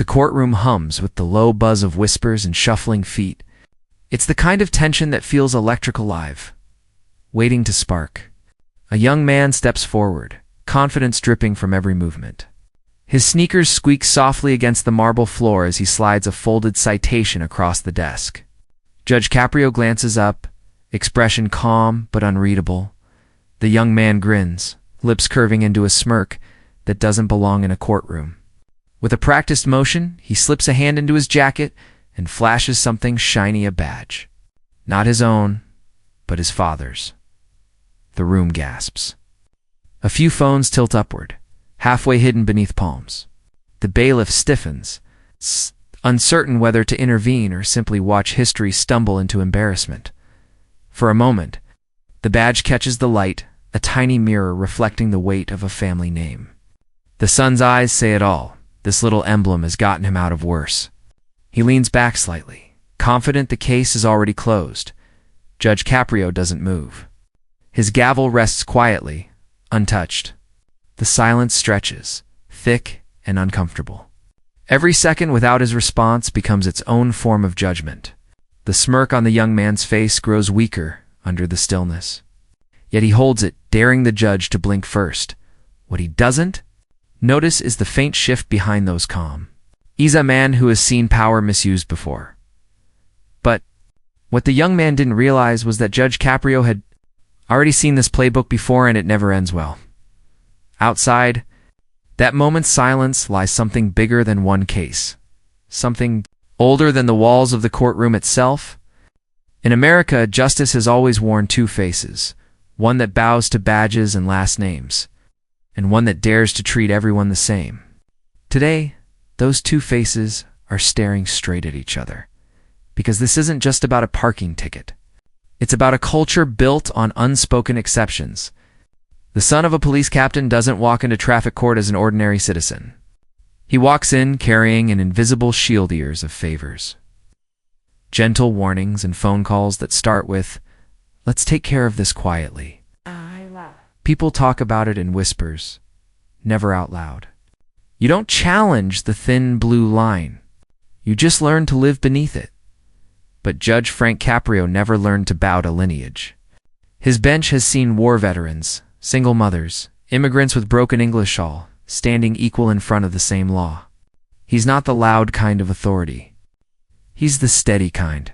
courtroom hums with the low buzz of whispers and shuffling feet. It's the kind of tension that feels electric alive, waiting to spark. A young man steps forward, confidence dripping from every movement. His sneakers squeak softly against the marble floor as he slides a folded citation across the desk. Judge Caprio glances up, expression calm but unreadable. The young man grins, lips curving into a smirk that doesn't belong in a courtroom. With a practiced motion, he slips a hand into his jacket and flashes something shiny, a badge. Not his own, but his father's. The room gasps. A few phones tilt upward, halfway hidden beneath palms. The bailiff stiffens, uncertain whether to intervene or simply watch history stumble into embarrassment. For a moment, the badge catches the light, a tiny mirror reflecting the weight of a family name. The son's eyes say it all. This little emblem has gotten him out of worse. He leans back slightly, confident the case is already closed. Judge Caprio doesn't move. His gavel rests quietly, untouched. The silence stretches, thick and uncomfortable. Every second without his response becomes its own form of judgment. The smirk on the young man's face grows weaker under the stillness. Yet he holds it, daring the judge to blink first. What he doesn't notice is the faint shift behind those calm. He's a man who has seen power misused before. But what the young man didn't realize was that Judge Caprio had already seen this playbook before, and it never ends well. Outside that moment's silence lies something bigger than one case. Something older than the walls of the courtroom itself. In America, justice has always worn two faces. One that bows to badges and last names, and one that dares to treat everyone the same. Today, those two faces are staring straight at each other. Because this isn't just about a parking ticket. It's about a culture built on unspoken exceptions. The son of a police captain doesn't walk into traffic court as an ordinary citizen. He walks in carrying an invisible shield ears of favors. Gentle warnings and phone calls that start with, "Let's take care of this quietly." People talk about it in whispers, never out loud. You don't challenge the thin blue line. You just learn to live beneath it. But Judge Frank Caprio never learned to bow to lineage. His bench has seen war veterans, single mothers, immigrants with broken English all standing equal in front of the same law. He's not the loud kind of authority. He's the steady kind.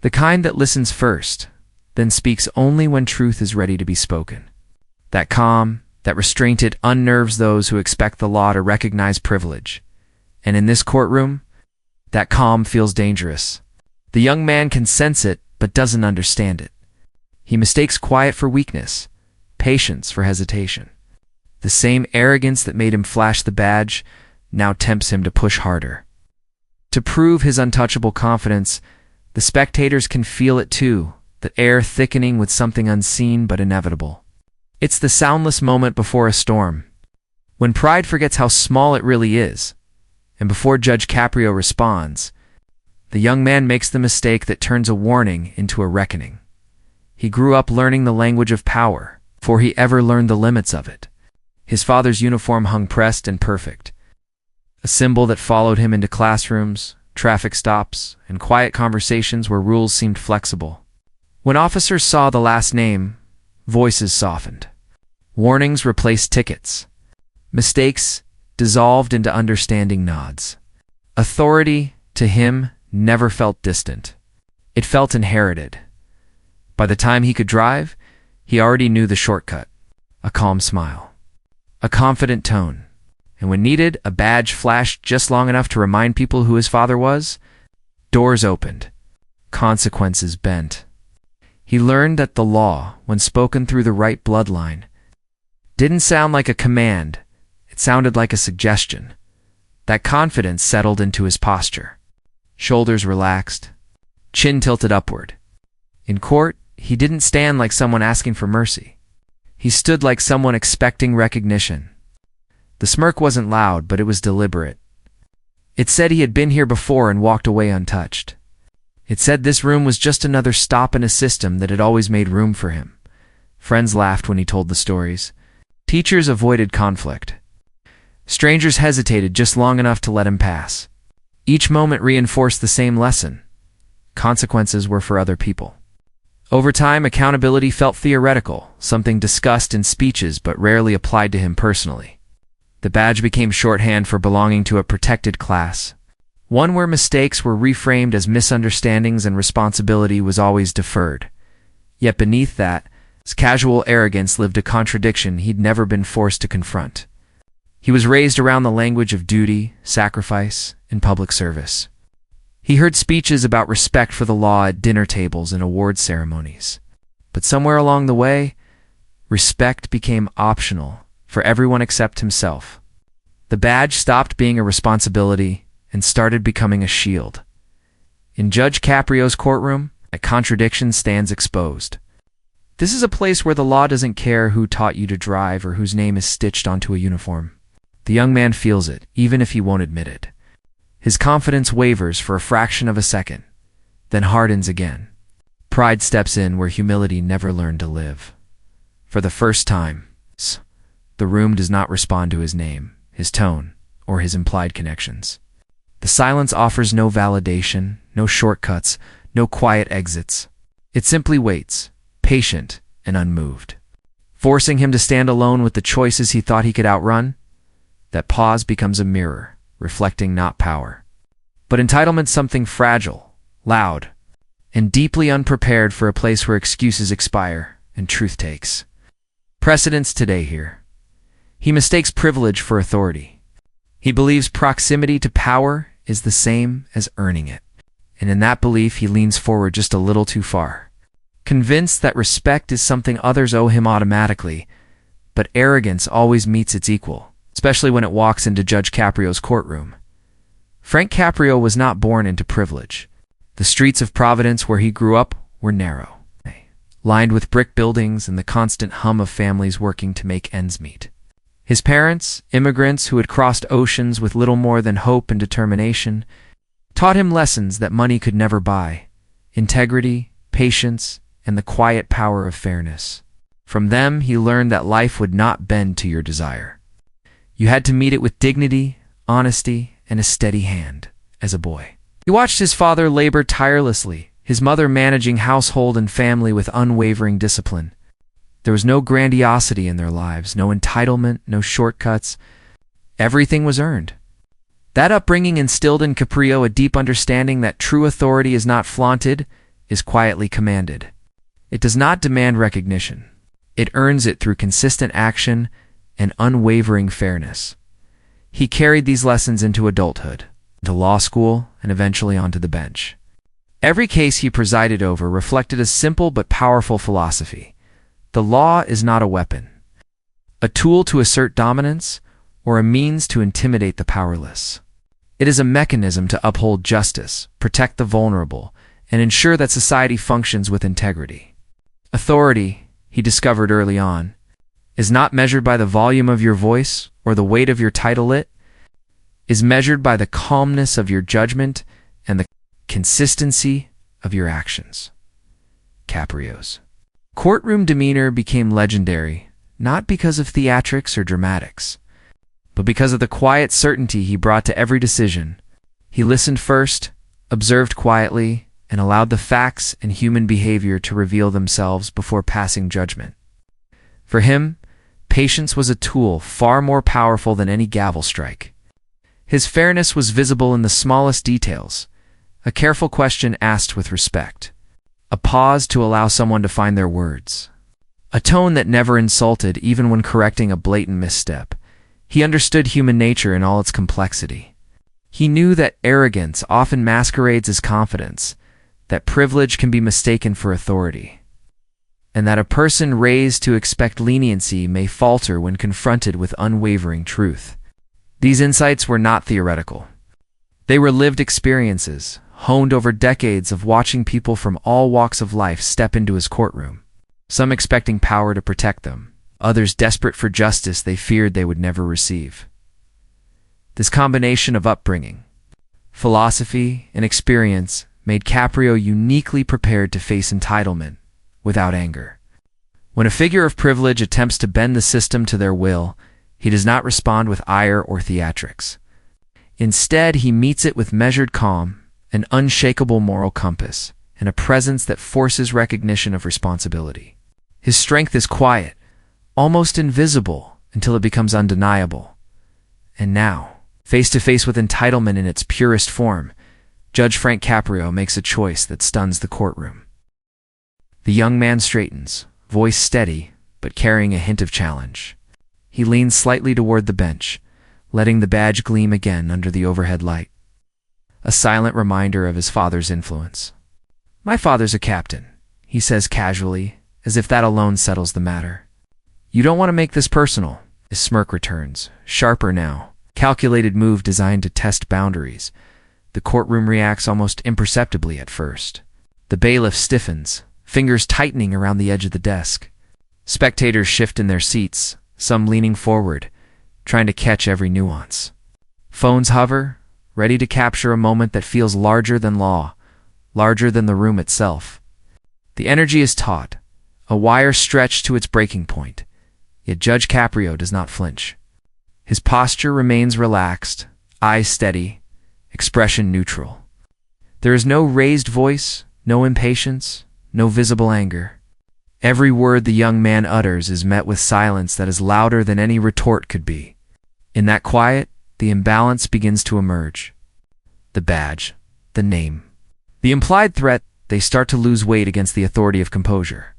The kind that listens first, then speaks only when truth is ready to be spoken. That calm, that restraint, it unnerves those who expect the law to recognize privilege. And in this courtroom, that calm feels dangerous. The young man can sense it, but doesn't understand it. He mistakes quiet for weakness, patience for hesitation. The same arrogance that made him flash the badge now tempts him to push harder. To prove his untouchable confidence, the spectators can feel it too, the air thickening with something unseen but inevitable. It's the soundless moment before a storm, when pride forgets how small it really is, and before Judge Caprio responds, the young man makes the mistake that turns a warning into a reckoning. He grew up learning the language of power, before he ever learned the limits of it. His father's uniform hung pressed and perfect, a symbol that followed him into classrooms, traffic stops, and quiet conversations where rules seemed flexible. When officers saw the last name, voices softened. Warnings replaced tickets. Mistakes dissolved into understanding nods. Authority, to him, never felt distant. It felt inherited. By the time he could drive, he already knew the shortcut. A calm smile. A confident tone. And when needed, a badge flashed just long enough to remind people who his father was. Doors opened. Consequences bent. He learned that the law, when spoken through the right bloodline, didn't sound like a command. It sounded like a suggestion. That confidence settled into his posture. Shoulders relaxed, chin tilted upward. In court, he didn't stand like someone asking for mercy. He stood like someone expecting recognition. The smirk wasn't loud, but it was deliberate. It said he had been here before and walked away untouched. It said this room was just another stop in a system that had always made room for him. Friends laughed when he told the stories. Teachers avoided conflict. Strangers hesitated just long enough to let him pass. Each moment reinforced the same lesson. Consequences were for other people. Over time, accountability felt theoretical, something discussed in speeches but rarely applied to him personally. The badge became shorthand for belonging to a protected class, one where mistakes were reframed as misunderstandings and responsibility was always deferred. Yet beneath that, his casual arrogance lived a contradiction he'd never been forced to confront. He was raised around the language of duty, sacrifice, and public service. He heard speeches about respect for the law at dinner tables and award ceremonies. But somewhere along the way, respect became optional for everyone except himself. The badge stopped being a responsibility and started becoming a shield. In Judge Caprio's courtroom, a contradiction stands exposed. This is a place where the law doesn't care who taught you to drive or whose name is stitched onto a uniform. The young man feels it, even if he won't admit it. His confidence wavers for a fraction of a second, then hardens again. Pride steps in where humility never learned to live. For the first time, the room does not respond to his name, his tone, or his implied connections. The silence offers no validation, no shortcuts, no quiet exits. It simply waits, patient and unmoved, forcing him to stand alone with the choices he thought he could outrun. That pause becomes a mirror, reflecting not power, but entitlement, something fragile, loud, and deeply unprepared for a place where excuses expire and truth takes precedence today here. He mistakes privilege for authority. He believes proximity to power is the same as earning it, and in that belief he leans forward just a little too far, convinced that respect is something others owe him automatically, but arrogance always meets its equal, especially when it walks into Judge Caprio's courtroom. Frank Caprio was not born into privilege. The streets of Providence where he grew up were narrow, lined with brick buildings and the constant hum of families working to make ends meet. His parents, immigrants who had crossed oceans with little more than hope and determination, taught him lessons that money could never buy: integrity, patience, and the quiet power of fairness. From them, he learned that life would not bend to your desire. You had to meet it with dignity, honesty, and a steady hand. As a boy, he watched his father labor tirelessly, his mother managing household and family with unwavering discipline. There was no grandiosity in their lives, no entitlement, no shortcuts. Everything was earned. That upbringing instilled in Caprio a deep understanding that true authority is not flaunted, is quietly commanded. It does not demand recognition. It earns it through consistent action and unwavering fairness. He carried these lessons into adulthood, to law school, and eventually onto the bench. Every case he presided over reflected a simple but powerful philosophy. The law is not a weapon, a tool to assert dominance, or a means to intimidate the powerless. It is a mechanism to uphold justice, protect the vulnerable, and ensure that society functions with integrity. Authority, he discovered early on, is not measured by the volume of your voice or the weight of your title. It is measured by the calmness of your judgment and the consistency of your actions. Caprio's courtroom demeanor became legendary, not because of theatrics or dramatics, but because of the quiet certainty he brought to every decision. He listened first, observed quietly, and allowed the facts and human behavior to reveal themselves before passing judgment. For him, patience was a tool far more powerful than any gavel strike. His fairness was visible in the smallest details: a careful question asked with respect, a pause to allow someone to find their words, a tone that never insulted even when correcting a blatant misstep. He understood human nature in all its complexity. He knew that arrogance often masquerades as confidence, that privilege can be mistaken for authority, and that a person raised to expect leniency may falter when confronted with unwavering truth. These insights were not theoretical. They were lived experiences, honed over decades of watching people from all walks of life step into his courtroom, some expecting power to protect them, others desperate for justice they feared they would never receive. This combination of upbringing, philosophy, and experience made Caprio uniquely prepared to face entitlement without anger. When a figure of privilege attempts to bend the system to their will, he does not respond with ire or theatrics. Instead, he meets it with measured calm, an unshakable moral compass, and a presence that forces recognition of responsibility. His strength is quiet, almost invisible, until it becomes undeniable. And now, face to face with entitlement in its purest form, Judge Frank Caprio makes a choice that stuns the courtroom. The young man straightens, voice steady, but carrying a hint of challenge. He leans slightly toward the bench, letting the badge gleam again under the overhead light. A silent reminder of his father's influence. "My father's a captain," he says casually, as if that alone settles the matter. "You don't want to make this personal." His smirk returns, sharper now, calculated move designed to test boundaries. The courtroom reacts almost imperceptibly at first. The bailiff stiffens, fingers tightening around the edge of the desk. Spectators shift in their seats, some leaning forward, trying to catch every nuance. Phones hover, ready to capture a moment that feels larger than law, larger than the room itself. The energy is taut, a wire stretched to its breaking point, yet Judge Caprio does not flinch. His posture remains relaxed, eyes steady, expression neutral. There is no raised voice, no impatience, no visible anger. Every word the young man utters is met with silence that is louder than any retort could be. In that quiet, the imbalance begins to emerge. The badge, the name, the implied threat, they start to lose weight against the authority of composure.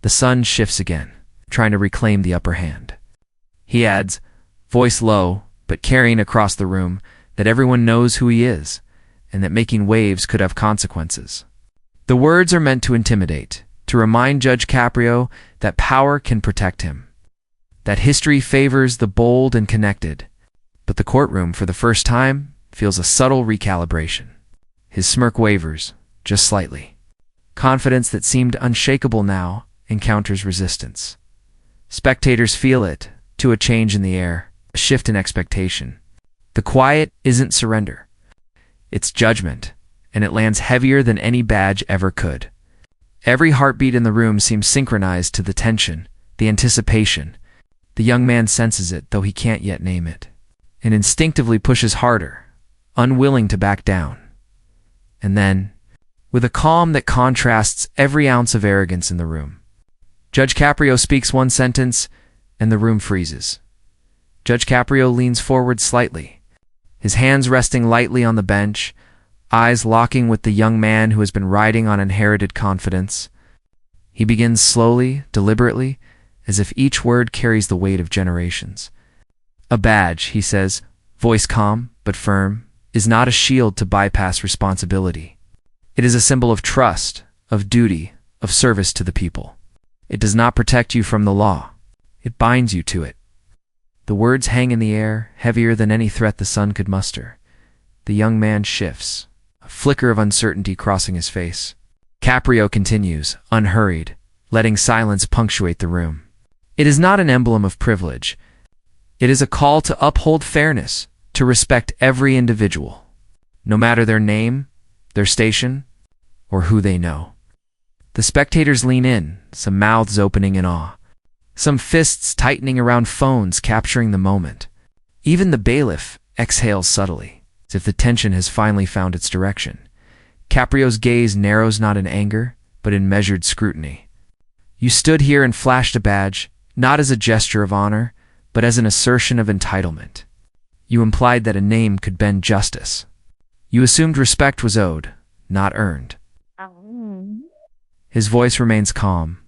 The sun shifts again, trying to reclaim the upper hand. He adds, voice low, but carrying across the room, that everyone knows who he is, and that making waves could have consequences. The words are meant to intimidate, to remind Judge Caprio that power can protect him, that history favors the bold and connected. But the courtroom, for the first time, feels a subtle recalibration. His smirk wavers, just slightly. Confidence that seemed unshakable now encounters resistance. Spectators feel it, to a change in the air, a shift in expectation. The quiet isn't surrender. It's judgment, and it lands heavier than any badge ever could. Every heartbeat in the room seems synchronized to the tension, the anticipation. The young man senses it, though he can't yet name it, and instinctively pushes harder, unwilling to back down. And then, with a calm that contrasts every ounce of arrogance in the room, Judge Caprio speaks one sentence, and the room freezes. Judge Caprio leans forward slightly, his hands resting lightly on the bench, eyes locking with the young man who has been riding on inherited confidence. He begins slowly, deliberately, as if each word carries the weight of generations. "A badge," he says, voice calm but firm, "is not a shield to bypass responsibility. It is a symbol of trust, of duty, of service to the people. It does not protect you from the law. It binds you to it." The words hang in the air, heavier than any threat the sun could muster. The young man shifts, a flicker of uncertainty crossing his face. Caprio continues, unhurried, letting silence punctuate the room. "It is not an emblem of privilege. It is a call to uphold fairness, to respect every individual, no matter their name, their station, or who they know." The spectators lean in, some mouths opening in awe, some fists tightening around phones capturing the moment. Even the bailiff exhales subtly, as if the tension has finally found its direction. Caprio's gaze narrows not in anger, but in measured scrutiny. "You stood here and flashed a badge, not as a gesture of honor, but as an assertion of entitlement. You implied that a name could bend justice. You assumed respect was owed, not earned." His voice remains calm,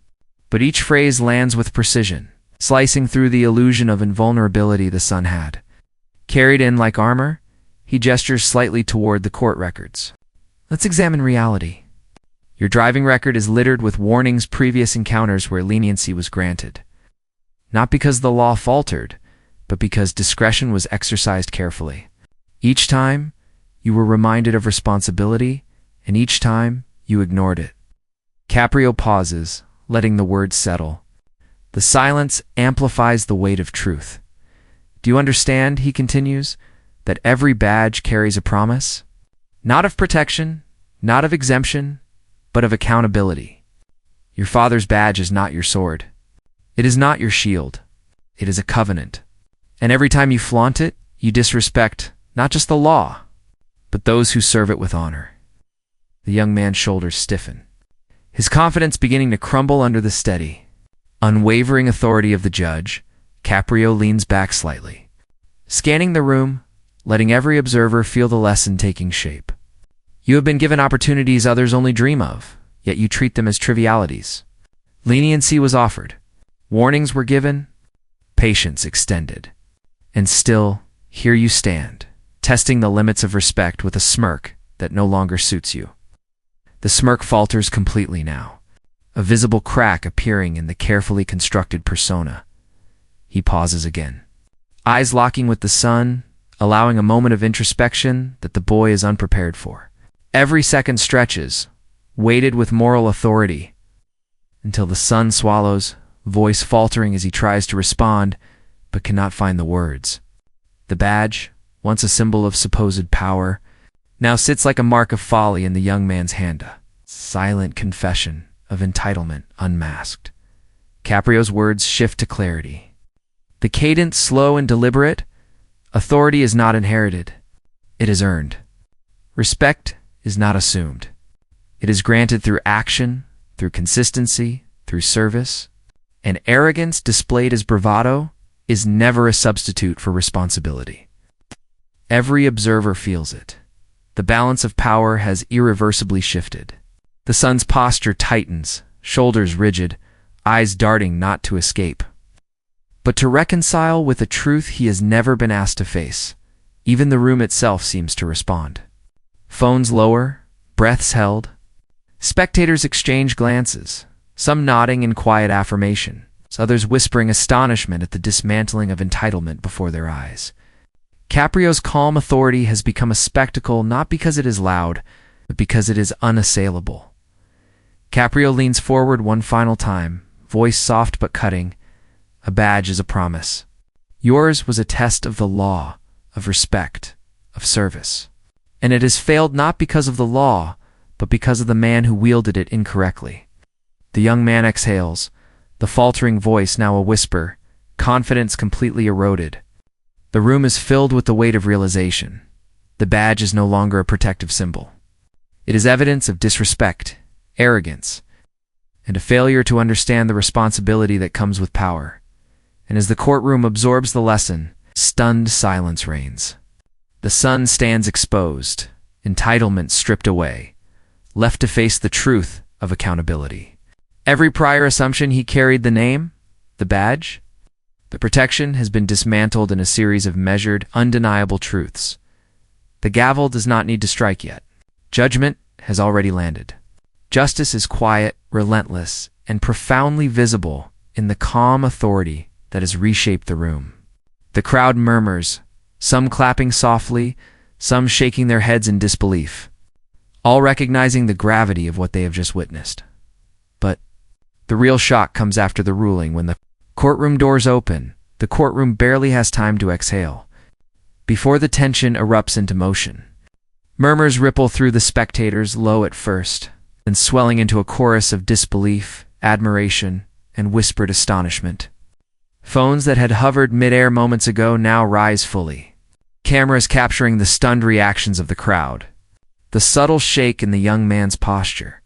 but each phrase lands with precision, slicing through the illusion of invulnerability the son had. Carried in like armor, he gestures slightly toward the court records. "Let's examine reality. Your driving record is littered with warnings, previous encounters where leniency was granted. Not because the law faltered, but because discretion was exercised carefully. Each time, you were reminded of responsibility, and each time, you ignored it." Caprio pauses, letting the words settle. The silence amplifies the weight of truth. "Do you understand," he continues, "that every badge carries a promise? Not of protection, not of exemption, but of accountability. Your father's badge is not your sword. It is not your shield. It is a covenant. And every time you flaunt it, you disrespect not just the law, but those who serve it with honor. The young man's shoulders stiffen, his confidence beginning to crumble under the steady, unwavering authority of the judge. Caprio leans back slightly, scanning the room, letting every observer feel the lesson taking shape. You have been given opportunities others only dream of, yet you treat them as trivialities. Leniency was offered, warnings were given, patience extended. And still, here you stand, testing the limits of respect with a smirk that no longer suits you. The smirk falters completely now, a visible crack appearing in the carefully constructed persona. He pauses again, eyes locking with the sun, allowing a moment of introspection that the boy is unprepared for. Every second stretches, weighted with moral authority, until the sun swallows, voice faltering as he tries to respond, but cannot find the words. The badge, once a symbol of supposed power, now sits like a mark of folly in the young man's hand, a silent confession of entitlement unmasked. Caprio's words shift to clarity. The cadence slow and deliberate. Authority is not inherited. It is earned. Respect is not assumed. It is granted through action, through consistency, through service. And arrogance displayed as bravado is never a substitute for responsibility. Every observer feels it. The balance of power has irreversibly shifted. The son's posture tightens, shoulders rigid, eyes darting not to escape, but to reconcile with a truth he has never been asked to face. Even the room itself seems to respond. Phones lower, breaths held. Spectators exchange glances, some nodding in quiet affirmation, others whispering astonishment at the dismantling of entitlement before their eyes. Caprio's calm authority has become a spectacle not because it is loud, but because it is unassailable. Caprio leans forward one final time, voice soft but cutting. A badge is a promise. Yours was a test of the law, of respect, of service. And it has failed not because of the law, but because of the man who wielded it incorrectly. The young man exhales, the faltering voice now a whisper, confidence completely eroded. The room is filled with the weight of realization. The badge is no longer a protective symbol. It is evidence of disrespect, arrogance, and a failure to understand the responsibility that comes with power. And as the courtroom absorbs the lesson, stunned silence reigns. The sun stands exposed, entitlement stripped away, left to face the truth of accountability. Every prior assumption he carried the name, the badge, the protection has been dismantled in a series of measured, undeniable truths. The gavel does not need to strike yet. Judgment has already landed. Justice is quiet, relentless, and profoundly visible in the calm authority that has reshaped the room. The crowd murmurs, some clapping softly, some shaking their heads in disbelief, all recognizing the gravity of what they have just witnessed. But the real shock comes after the ruling. When the courtroom doors open, the courtroom barely has time to exhale, before the tension erupts into motion. Murmurs ripple through the spectators, low at first, then swelling into a chorus of disbelief, admiration, and whispered astonishment. Phones that had hovered mid-air moments ago now rise fully, cameras capturing the stunned reactions of the crowd, the subtle shake in the young man's posture,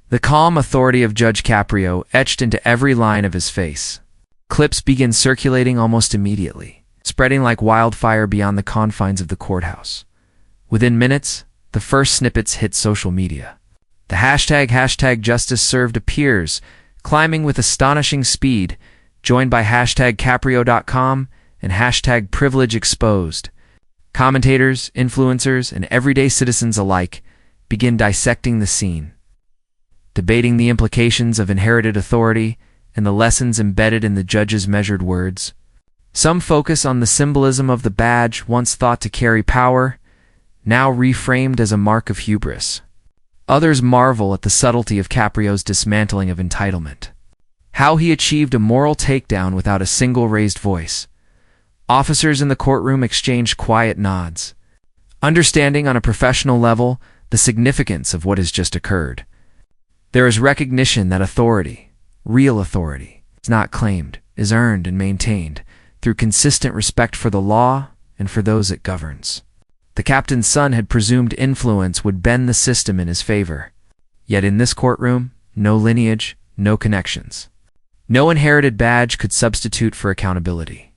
the calm authority of Judge Caprio etched into every line of his face. Clips begin circulating almost immediately, spreading like wildfire beyond the confines of the courthouse. Within minutes, the first snippets hit social media. The hashtag justice served appears, climbing with astonishing speed, joined by hashtag Caprio.com and hashtag privilege exposed. Commentators, influencers, and everyday citizens alike begin dissecting the scene, debating the implications of inherited authority and the lessons embedded in the judge's measured words. Some focus on the symbolism of the badge once thought to carry power, now reframed as a mark of hubris. Others marvel at the subtlety of Caprio's dismantling of entitlement, how he achieved a moral takedown without a single raised voice. Officers in the courtroom exchanged quiet nods, understanding on a professional level the significance of what has just occurred. There is recognition that authority, real authority, is not claimed, is earned and maintained through consistent respect for the law and for those it governs. The captain's son had presumed influence would bend the system in his favor. Yet in this courtroom, no lineage, no connections. No inherited badge could substitute for accountability.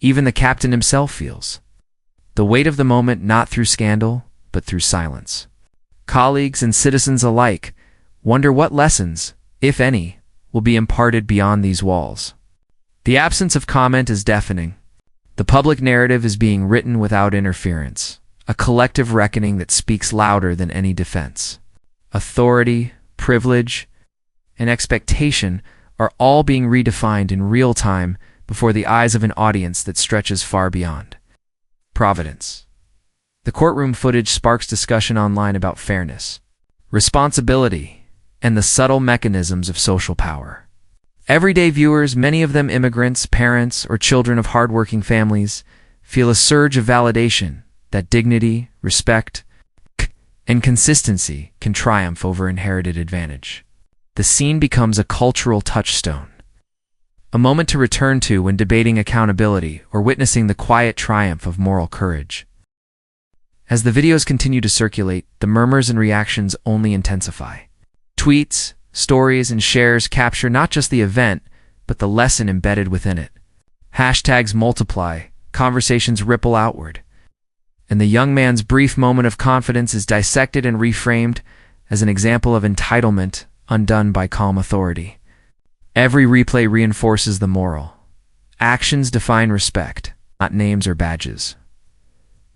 Even the captain himself feels the weight of the moment, not through scandal, but through silence. Colleagues and citizens alike wonder what lessons, if any, will be imparted beyond these walls. The absence of comment is deafening. The public narrative is being written without interference, a collective reckoning that speaks louder than any defense. Authority, privilege, and expectation are all being redefined in real time before the eyes of an audience that stretches far beyond providence. The courtroom footage sparks discussion online about fairness, responsibility, and the subtle mechanisms of social power. Everyday viewers, many of them immigrants, parents, or children of hardworking families, feel a surge of validation that dignity, respect, and consistency can triumph over inherited advantage. The scene becomes a cultural touchstone, a moment to return to when debating accountability or witnessing the quiet triumph of moral courage. As the videos continue to circulate, the murmurs and reactions only intensify. Tweets, stories, and shares capture not just the event, but the lesson embedded within it. Hashtags multiply, conversations ripple outward, and the young man's brief moment of confidence is dissected and reframed as an example of entitlement undone by calm authority. Every replay reinforces the moral. Actions define respect, not names or badges.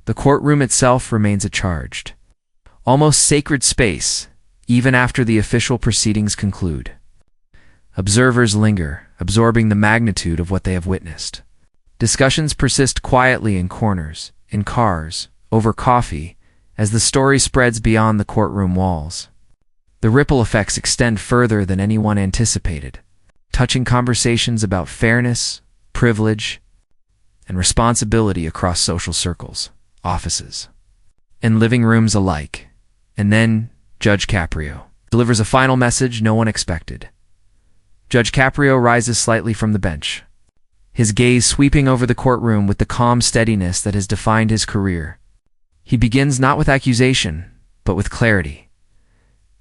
The courtroom itself remains a charged, almost sacred space, even after the official proceedings conclude. Observers linger, absorbing the magnitude of what they have witnessed. Discussions persist quietly in corners, in cars, over coffee, as the story spreads beyond the courtroom walls. The ripple effects extend further than anyone anticipated, touching conversations about fairness, privilege, and responsibility across social circles, offices, and living rooms alike. And then Judge Caprio delivers a final message no one expected. Judge Caprio rises slightly from the bench, his gaze sweeping over the courtroom with the calm steadiness that has defined his career. He begins not with accusation, but with clarity.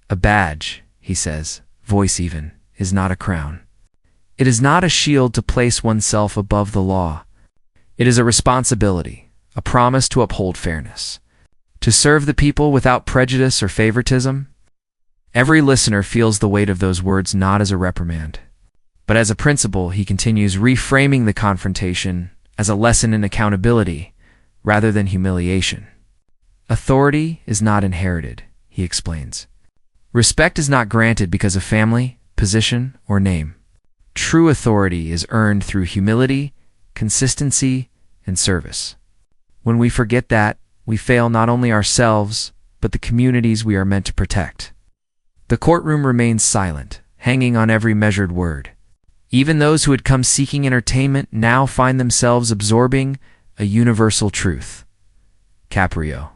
A badge, he says, voice even, is not a crown. It is not a shield to place oneself above the law. It is a responsibility, a promise to uphold fairness, to serve the people without prejudice or favoritism. Every listener feels the weight of those words not as a reprimand, but as a principle. He continues, reframing the confrontation as a lesson in accountability rather than humiliation. Authority is not inherited, he explains. Respect is not granted because of family, position, or name. True authority is earned through humility, consistency, and service. When we forget that, we fail not only ourselves, but the communities we are meant to protect. The courtroom remains silent, hanging on every measured word. Even those who had come seeking entertainment now find themselves absorbing a universal truth. Caprio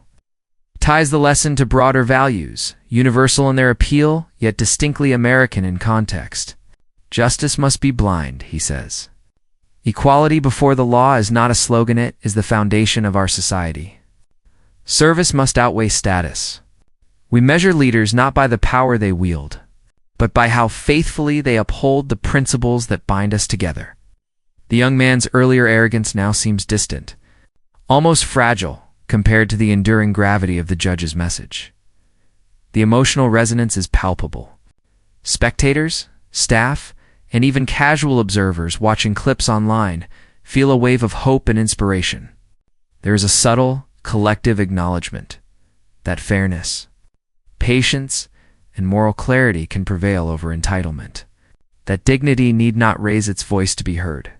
ties the lesson to broader values, universal in their appeal, yet distinctly American in context. Justice must be blind, he says. Equality before the law is not a slogan, it is the foundation of our society. Service must outweigh status. We measure leaders not by the power they wield, but by how faithfully they uphold the principles that bind us together. The young man's earlier arrogance now seems distant, almost fragile compared to the enduring gravity of the judge's message. The emotional resonance is palpable. Spectators, staff, and even casual observers watching clips online feel a wave of hope and inspiration. There is a subtle, collective acknowledgement that fairness, patience, and moral clarity can prevail over entitlement, that dignity need not raise its voice to be heard,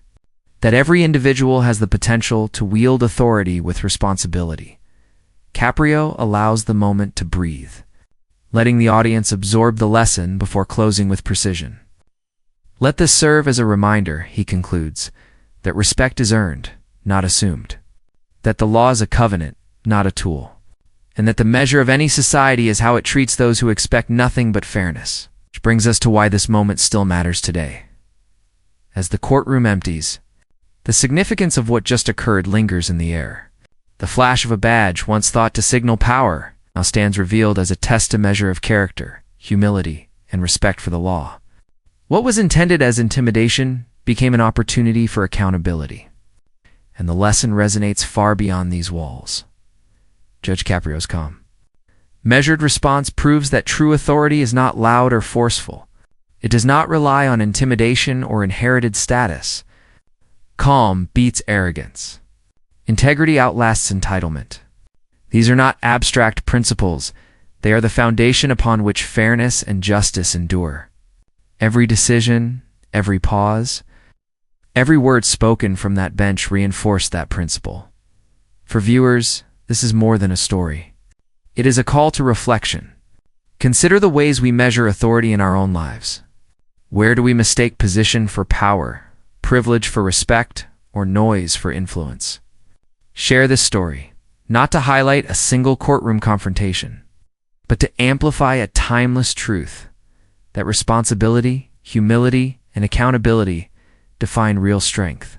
that every individual has the potential to wield authority with responsibility. Caprio allows the moment to breathe, letting the audience absorb the lesson before closing with precision. Let this serve as a reminder, he concludes, that respect is earned, not assumed, that the law is a covenant, not a tool, and that the measure of any society is how it treats those who expect nothing but fairness. Which brings us to why this moment still matters today. As the courtroom empties, the significance of what just occurred lingers in the air. The flash of a badge, once thought to signal power, now stands revealed as a test to measure of character, humility, and respect for the law. What was intended as intimidation became an opportunity for accountability. And the lesson resonates far beyond these walls. Judge Caprio's calm, measured response proves that true authority is not loud or forceful. It does not rely on intimidation or inherited status. Calm beats arrogance. Integrity outlasts entitlement. These are not abstract principles. They are the foundation upon which fairness and justice endure. Every decision, every pause, every word spoken from that bench reinforced that principle. For viewers, this is more than a story. It is a call to reflection. Consider the ways we measure authority in our own lives. Where do we mistake position for power, privilege for respect, or noise for influence? Share this story, not to highlight a single courtroom confrontation, but to amplify a timeless truth that responsibility, humility, and accountability define real strength.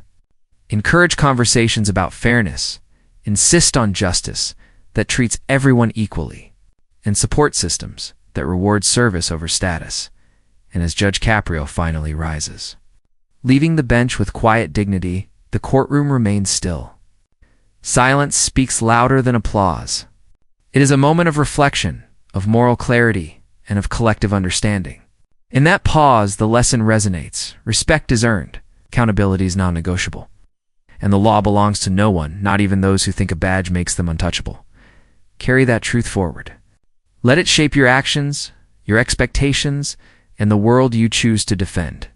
Encourage conversations about fairness, insist on justice that treats everyone equally, and support systems that reward service over status. And as Judge Caprio finally rises, leaving the bench with quiet dignity, the courtroom remains still. Silence speaks louder than applause. It is a moment of reflection, of moral clarity, and of collective understanding. In that pause, the lesson resonates. Respect is earned. Accountability is non-negotiable. And the law belongs to no one, not even those who think a badge makes them untouchable. Carry that truth forward. Let it shape your actions, your expectations, and the world you choose to defend.